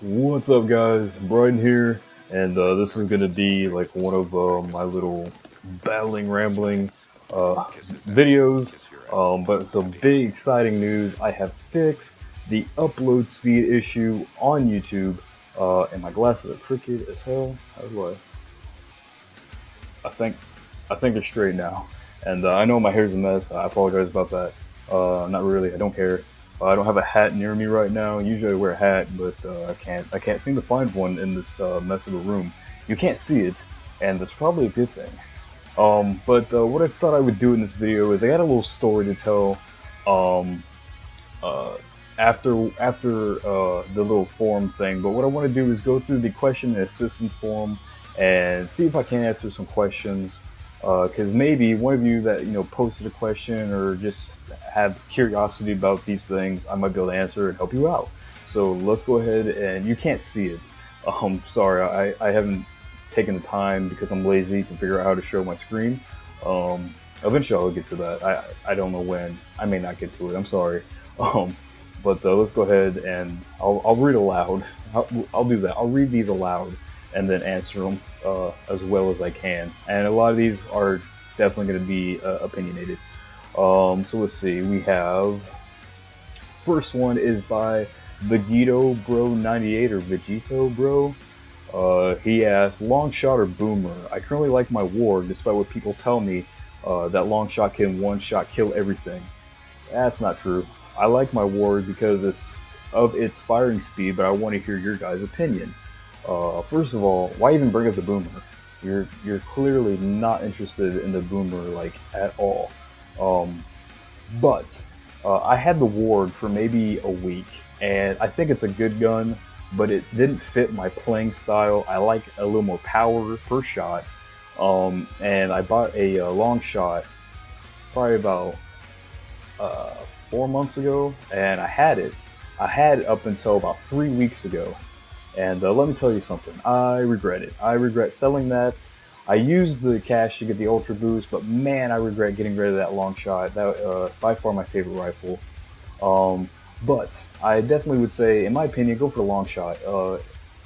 What's up, guys? Brydon here, and this is gonna be like one of my little battling, rambling videos. But it's a big, exciting news. I have fixed the upload speed issue on YouTube, and my glasses are crooked as hell. How do I think, I think they're straight now, and I know my hair's a mess. I apologize about that. Not really. I don't care. I don't have a hat near me right now. Usually I wear a hat, but I can't seem to find one in this mess of a room. You can't see it, and that's probably a good thing. But what I thought I would do in this video is I got a little story to tell. Um, uh, after the little forum thing, but what I want to do is go through the question and assistance forum and see if I can answer some questions. Because maybe one of you that posted a question or just have curiosity about these things, I might be able to answer and help you out. So let's go ahead, and you can't see it. Sorry, I haven't taken the time because I'm lazy to figure out how to show my screen. Eventually I'll get to that. I don't know when. I may not get to it. I'm sorry. Um, but let's go ahead and I'll read aloud. I'll do that. I'll read these aloud and then answer them as well as I can. And a lot of these are definitely going to be opinionated. So let's see. We have first one is by Vegito Bro 98 or Vegito Bro. He asks, long shot or boomer? I currently like my ward, despite what people tell me that long shot can one shot kill everything. That's not true. I like my ward because it's of its firing speed, but I want to hear your guys' opinion. First of all, why even bring up the boomer? You're clearly not interested in the boomer like at all. Um, but I had the ward for maybe a week, and I think it's a good gun, but it didn't fit my playing style. I like a little more power per shot, and I bought a long shot probably about uh, 4 months ago, and I had it. I had it up until about 3 weeks ago, and let me tell you something. I regret it. I regret selling that. I used the cash to get the Ultra Boost, but man, I regret getting rid of that long shot. That by far my favorite rifle. Um, but I definitely would say, in my opinion, go for the long shot.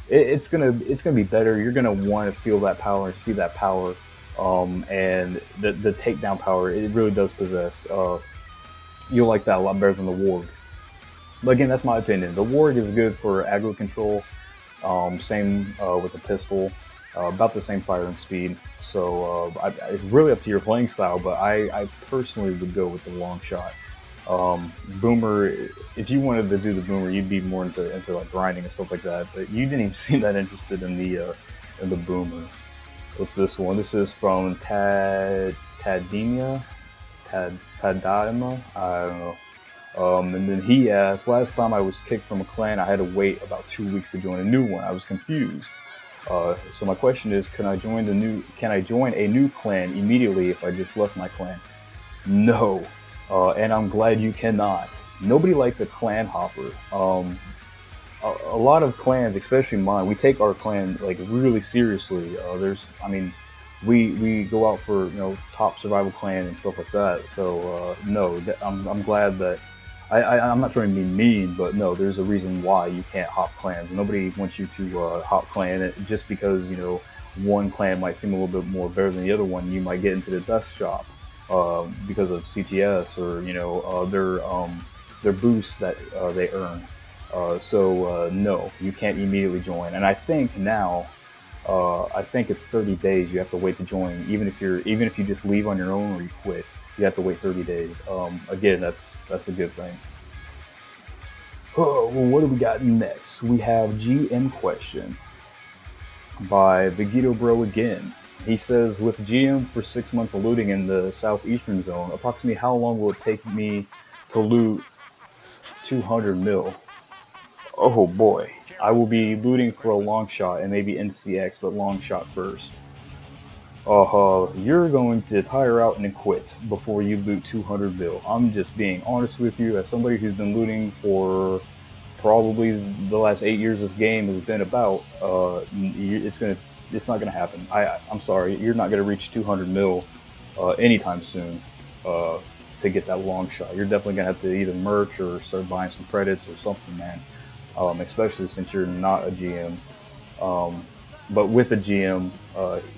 It's gonna be better. You're gonna want to feel that power and see that power, and the takedown power. It really does possess. You'll like that a lot better than the Warg. But again, that's my opinion. The Warg is good for aggro control. Same with the pistol, about the same firing speed. So it's really up to your playing style, but I personally would go with the long shot. Boomer, if you wanted to do the boomer, you'd be more into like grinding and stuff like that. But you didn't even seem that interested in the boomer. What's this one? This is from Tadima. Tadima. I don't know. And then he asked, last time I was kicked from a clan, I had to wait about 2 weeks to join a new one. I was confused. So my question is, can I join a new clan immediately if I just left my clan? No. And I'm glad you cannot. Nobody likes a clan hopper. A lot of clans, especially mine, we take our clan like really seriously. I mean, we go out for top survival clan and stuff like that. So no, I'm glad that I'm not trying to be mean, but no, there's a reason why you can't hop clans. Nobody wants you to hop clan it just because one clan might seem a little bit more better than the other one. You might get into the dust shop because of CTS or their boosts that they earn. So no, you can't immediately join. And I think now, I think it's 30 days you have to wait to join, even if you just leave on your own or you quit. You have to wait 30 days. Again, that's a good thing. Oh, well, what do we got next? We have GM question by Vegito Bro again. He says, with GM for 6 months of looting in the southeastern zone, approximately how long will it take me to loot 200 mil? Oh boy, I will be looting for a long shot and maybe NCX, but long shot first. You're going to tire out and quit before you loot 200 mil. I'm just being honest with you, as somebody who's been looting for probably the last 8 years this game has been about. It's not gonna happen. I'm sorry, you're not gonna reach 200 mil anytime soon to get that long shot. You're definitely gonna have to either merch or start buying some credits or something, man. especially since you're not a GM. Um, but with a GM,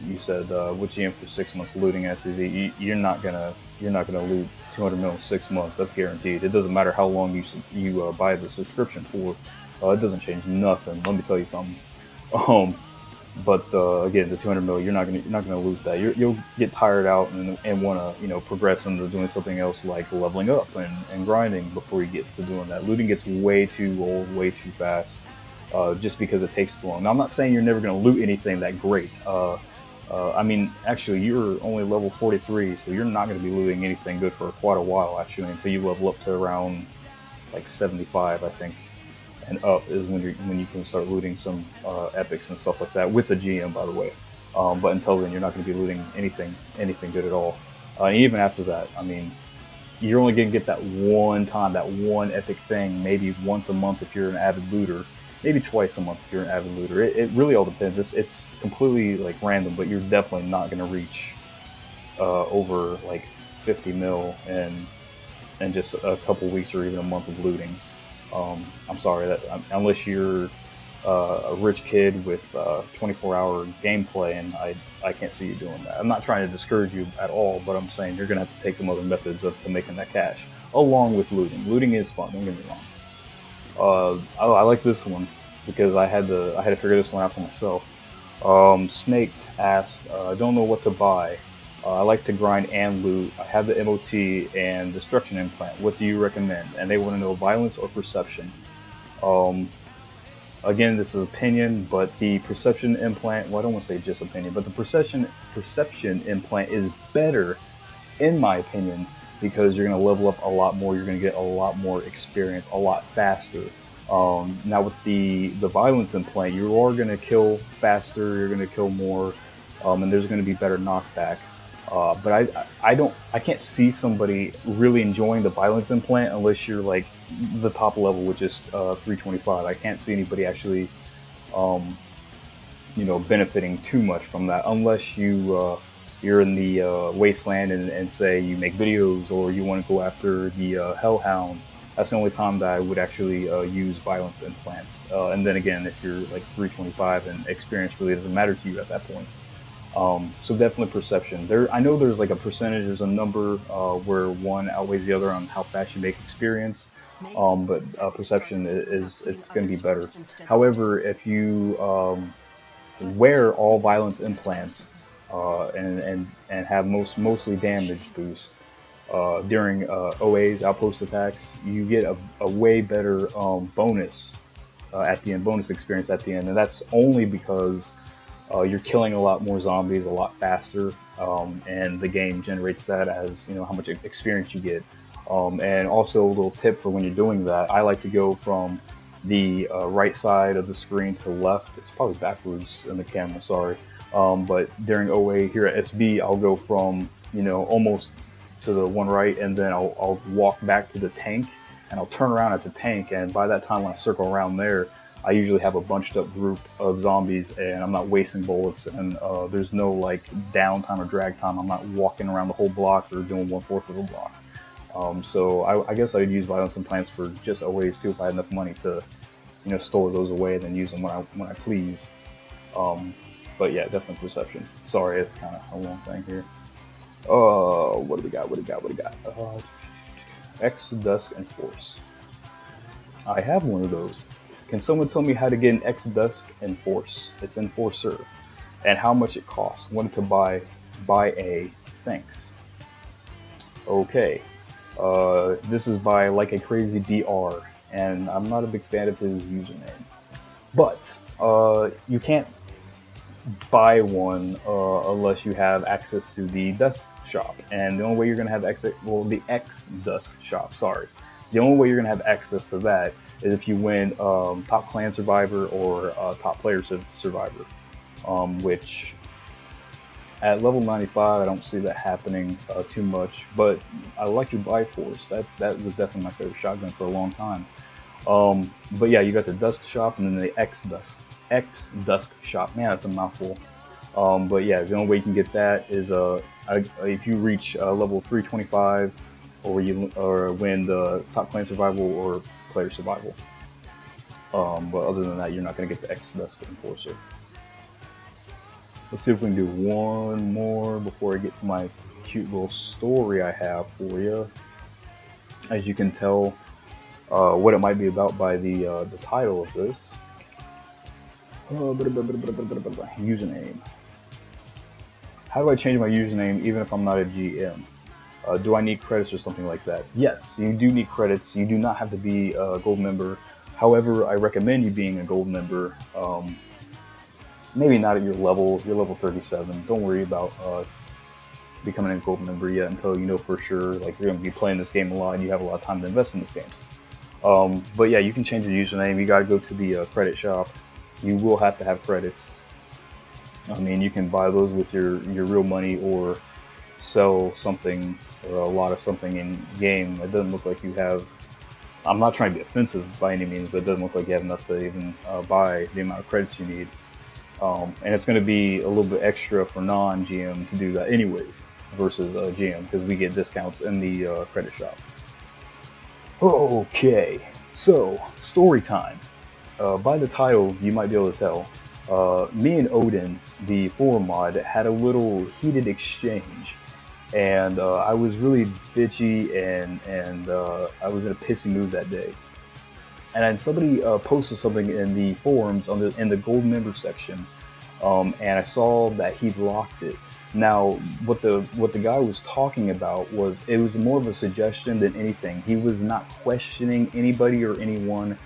you said with GM for 6 months looting SCZ, you're not gonna loot 200 mil in 6 months. That's guaranteed. It doesn't matter how long you buy the subscription for. It doesn't change nothing. Let me tell you something. Um, but again, the 200 mil, you're not gonna lose that. You'll get tired out and want to progress into doing something else like leveling up and grinding before you get to doing that. Looting gets way too old, way too fast, just because it takes too long. Now, I'm not saying you're never gonna loot anything that great. I mean, actually, you're only level 43, so you're not gonna be looting anything good for quite a while actually until you level up to around like 75, I think, and up is when you can start looting some epics and stuff like that with the GM, by the way. But until then, you're not going to be looting anything good at all. And even after that, I mean, you're only going to get that one time, that one epic thing, maybe once a month if you're an avid looter, maybe twice a month if you're an avid looter. It really all depends. It's completely like random, but you're definitely not going to reach over like 50 mil and just a couple weeks or even a month of looting. I'm sorry that unless you're a rich kid with 24-hour gameplay, and I can't see you doing that. I'm not trying to discourage you at all, but I'm saying you're gonna have to take some other methods to making that cash, along with looting. Looting is fun. Don't get me wrong. I like this one because I had to figure this one out for myself. Snake asked, I don't know what to buy. I like to grind and loot. I have the MOT and destruction implant. What do you recommend? And they want to know violence or perception. Um, Again, this is opinion, but the perception implant, well, I don't want to say just opinion, but the perception implant is better, in my opinion, because you're going to level up a lot more. You're going to get a lot more experience a lot faster. Now with the violence implant, you are going to kill faster. You're going to kill more, and there's going to be better knockback. But I can't see somebody really enjoying the violence implant unless you're like the top level, which is 325. I can't see anybody actually, um, benefiting too much from that unless you're in the wasteland and say you make videos or you want to go after the hellhound. That's the only time that I would actually use violence implants. And then again, if you're like 325 and experience really doesn't matter to you at that point. So definitely perception. I know there's like a percentage, there's a number where one outweighs the other on how fast you make experience. But perception is it's going to be better. However, if you wear all violence implants and have mostly damage boost during OAs, outpost attacks, you get a way better bonus at the end, bonus experience at the end, and that's only because you're killing a lot more zombies a lot faster, and the game generates that as how much experience you get. And also a little tip for when you're doing that, I like to go from the right side of the screen to the left. It's probably backwards in the camera, sorry. But during OA here at SB, I'll go from almost to the one right, and then I'll walk back to the tank, and I'll turn around at the tank, and by that time when I circle around there, I usually have a bunched up group of zombies, and I'm not wasting bullets, and there's no like downtime or drag time. I'm not walking around the whole block or doing 1/4 of a block. So I guess I'd use violence implants for just OAs too if I had enough money to store those away and then use them when I please. Um, but yeah, definitely perception. Sorry, it's kind of a long thing here. What do we got? What do we got? What do we got? X, Dusk, and Force. I have one of those. Can someone tell me how to get an X, Dusk, and Force? It's Enforcer. And how much it costs. Wanted to buy a. Thanks. Okay. This is by Like a Crazy DR, and I'm not a big fan of his username. But you can't buy one unless you have access to the Dusk shop, and the only way you're gonna have access, well, the X Dusk shop. Sorry, the only way you're gonna have access to that is if you win Top Clan Survivor or Top Player Survivor, which at level 95 I don't see that happening too much. But I like your Bifrost. That was definitely my favorite shotgun for a long time. But yeah, you got the Dusk shop and then the X Dusk shop. Man, that's a mouthful. But yeah, the only way you can get that is if you reach level 325, or win the Top Clan Survival or Player Survival. But other than that, you're not going to get the X best for Enforcer. Let's see if we can do one more before I get to my cute little story I have for you. As you can tell, what it might be about by the title of this. Username. How do I change my username even if I'm not a GM? Do I need credits or something like that? Yes, you do need credits. You do not have to be a gold member. However, I recommend you being a gold member. Maybe not at your level. You're level 37. Don't worry about becoming a gold member yet until you know for sure. Like you're going to be playing this game a lot and you have a lot of time to invest in this game. But yeah, you can change your username. You got to go to the credit shop. You will have to have credits. I mean, you can buy those with your real money or sell something or a lot of something in game. It doesn't look like you have. I'm not trying to be offensive by any means, but it doesn't look like you have enough to even buy the amount of credits you need. And it's going to be a little bit extra for non-GM to do that anyways versus GM because we get discounts in the credit shop. Okay, so story time. By the title, you might be able to tell. Me and Odin, the forum mod, had a little heated exchange, and I was really bitchy and I was in a pissy mood that day. And then somebody posted something in the forums in the gold member section, and I saw that he'd locked it. Now, what the guy was talking about was it was more of a suggestion than anything. He was not questioning anybody or anyone.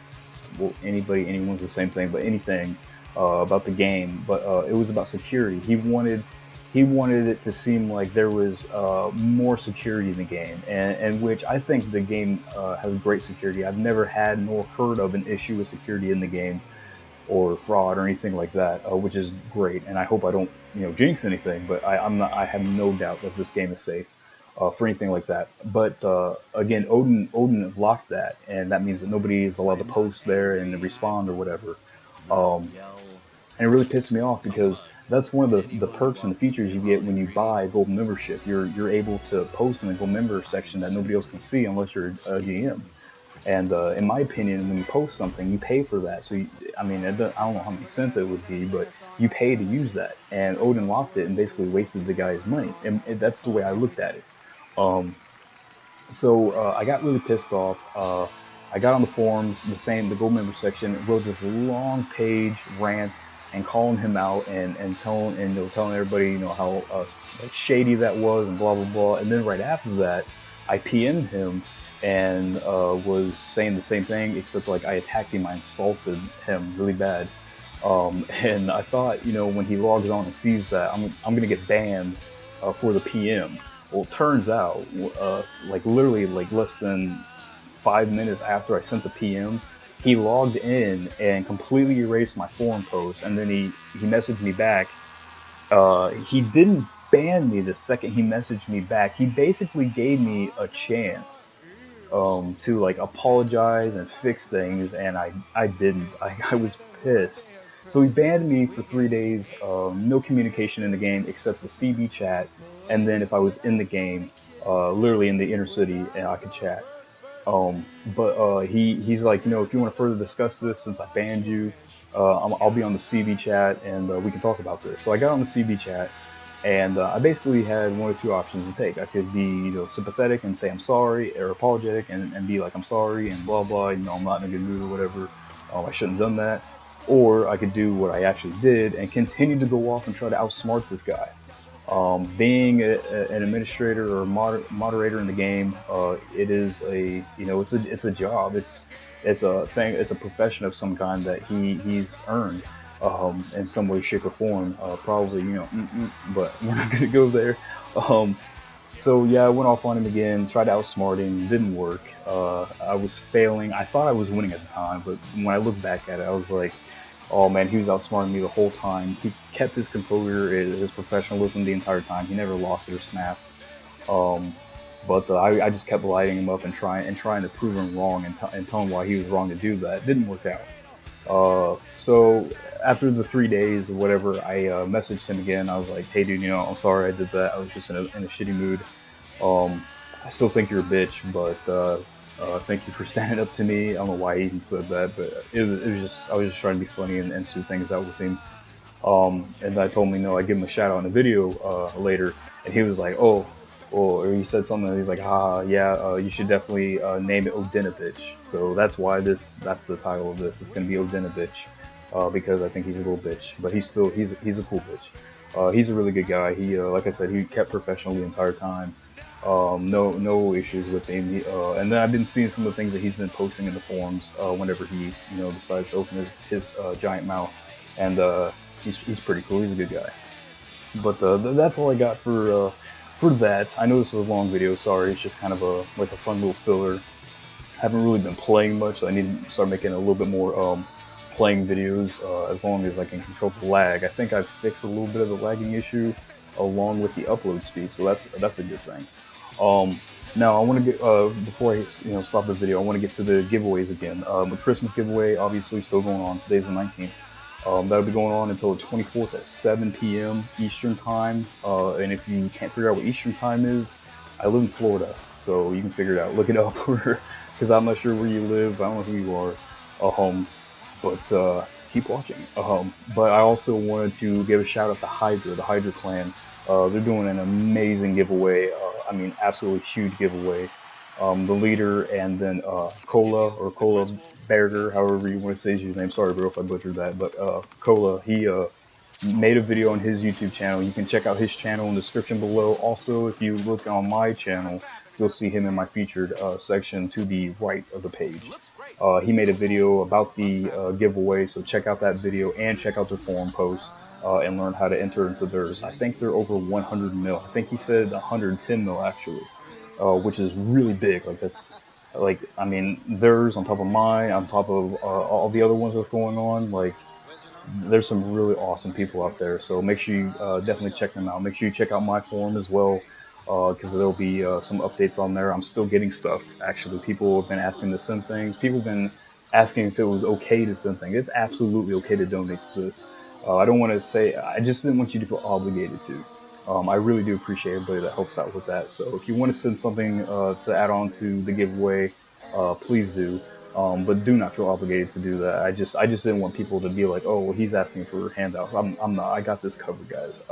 Well, anyone's the same thing, but anything about the game. But it was about security. He wanted it to seem like there was more security in the game, and which I think the game has great security. I've never had nor heard of an issue with security in the game or fraud or anything like that, which is great. And I hope I don't jinx anything, but I have no doubt that this game is safe for anything like that. But again, Odin locked that, and that means that nobody is allowed to post there and respond or whatever. And it really pissed me off because that's one of the perks and the features you get when you buy gold membership. You're able to post in the gold member section that nobody else can see unless you're a GM. And in my opinion, when you post something, you pay for that. So I mean, I don't know how much sense it would be, but you pay to use that. And Odin locked it and basically wasted the guy's money. And that's the way I looked at it. So I got really pissed off. I got on the forums, the gold member section, wrote this long page rant and calling him out and telling everybody how like shady that was and blah blah blah. And then right after that, I PM'd him and was saying the same thing, except like I attacked him, I insulted him really bad. And I thought, when he logs on and sees that, I'm gonna get banned for the PM. Well, it turns out, like literally like less than 5 minutes after I sent the PM, he logged in and completely erased my forum post, and then he messaged me back. He didn't ban me the second he messaged me back. He basically gave me a chance to like apologize and fix things, and I didn't. I was pissed. So he banned me for 3 days, no communication in the game except the CB chat, and then if I was in the game, literally in the inner city, and I could chat. But he's like, if you want to further discuss this, since I banned you, I'll be on the CB chat and we can talk about this. So I got on the CB chat, and I basically had one or two options to take. I could be sympathetic and say I'm sorry, or apologetic and be like I'm sorry and blah blah. I'm not in a good mood or whatever. I shouldn't have done that. Or I could do what I actually did and continue to go off and try to outsmart this guy. Being an administrator or moderator in the game, it is it's a job. It's a thing. It's a profession of some kind that he's earned in some way, shape, or form. Probably but we're not gonna go there. So yeah, I went off on him again, tried to outsmart him, didn't work. I was failing. I thought I was winning at the time, but when I look back at it, I was like, oh man, he was outsmarting me the whole time. He kept his composure, his professionalism the entire time. He never lost it or snapped. But I just kept lighting him up and trying to prove him wrong and tell him why he was wrong to do that. It didn't work out. So after the 3 days or whatever, I messaged him again. I was like, hey dude, I'm sorry I did that. I was just in a shitty mood. I still think you're a bitch, but Thank you for standing up to me. I don't know why he even said that, but it was just I was just trying to be funny and smooth things out with him. And I told him, I give him a shout out in the video later, and he was like, oh, or he said something. He's like, yeah, you should definitely name it Odinabitch. So that's the title of this. It's gonna be Odinabitch, because I think he's a little bitch, but he's a cool bitch. He's a really good guy. He, like I said, he kept professional the entire time. No issues with him. And then I've been seeing some of the things that he's been posting in the forums whenever he decides to open his giant mouth, and he's pretty cool. He's a good guy. But that's all I got for that. I know this is a long video. Sorry, it's just kind of a fun little filler. Haven't really been playing much, so I need to start making a little bit more playing videos as long as I can control the lag. I think I've fixed a little bit of the lagging issue along with the upload speed, so that's a good thing. Um, Now I want to get before I stop the video, I want to get to the giveaways again. The Christmas giveaway obviously still going on. Today's the 19th. That'll be going on until the 24th at 7 p.m. Eastern time. And if you can't figure out what Eastern time is, I live in Florida, so you can figure it out. Look it up, because I'm not sure where you live. I don't know who you are. Um, but keep watching. But I also wanted to give a shout out to Hydra, the Hydra clan. They're doing an amazing giveaway. I mean, absolutely huge giveaway. The leader, and then Cola Berger, however you want to say his name. Sorry, bro, if I butchered that. But Cola, he made a video on his YouTube channel. You can check out his channel in the description below. Also, if you look on my channel, you'll see him in my featured section to the right of the page. He made a video about the giveaway, so check out that video and check out their forum post and learn how to enter into theirs. I think they're over 100 mil. I think he said 110 mil actually, which is really big. Like that's like I mean theirs on top of mine, on top of all the other ones that's going on. Like there's some really awesome people out there. So make sure you definitely check them out. Make sure you check out my forum as well, because there'll be some updates on there. I'm still getting stuff. Actually, people have been asking to send things. People have been asking if it was okay to send things. It's absolutely okay to donate to this. I don't want to say. I just didn't want you to feel obligated to. I really do appreciate everybody that helps out with that. So if you want to send something to add on to the giveaway, please do. But do not feel obligated to do that. I just didn't want people to be like, oh, well, he's asking for handouts. I'm not. I got this covered, guys.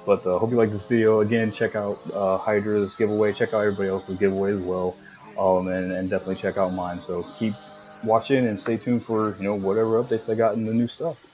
But hope you like this video. Again, check out Hydra's giveaway. Check out everybody else's giveaway as well. And definitely check out mine. So keep watching and stay tuned for whatever updates I got in the new stuff.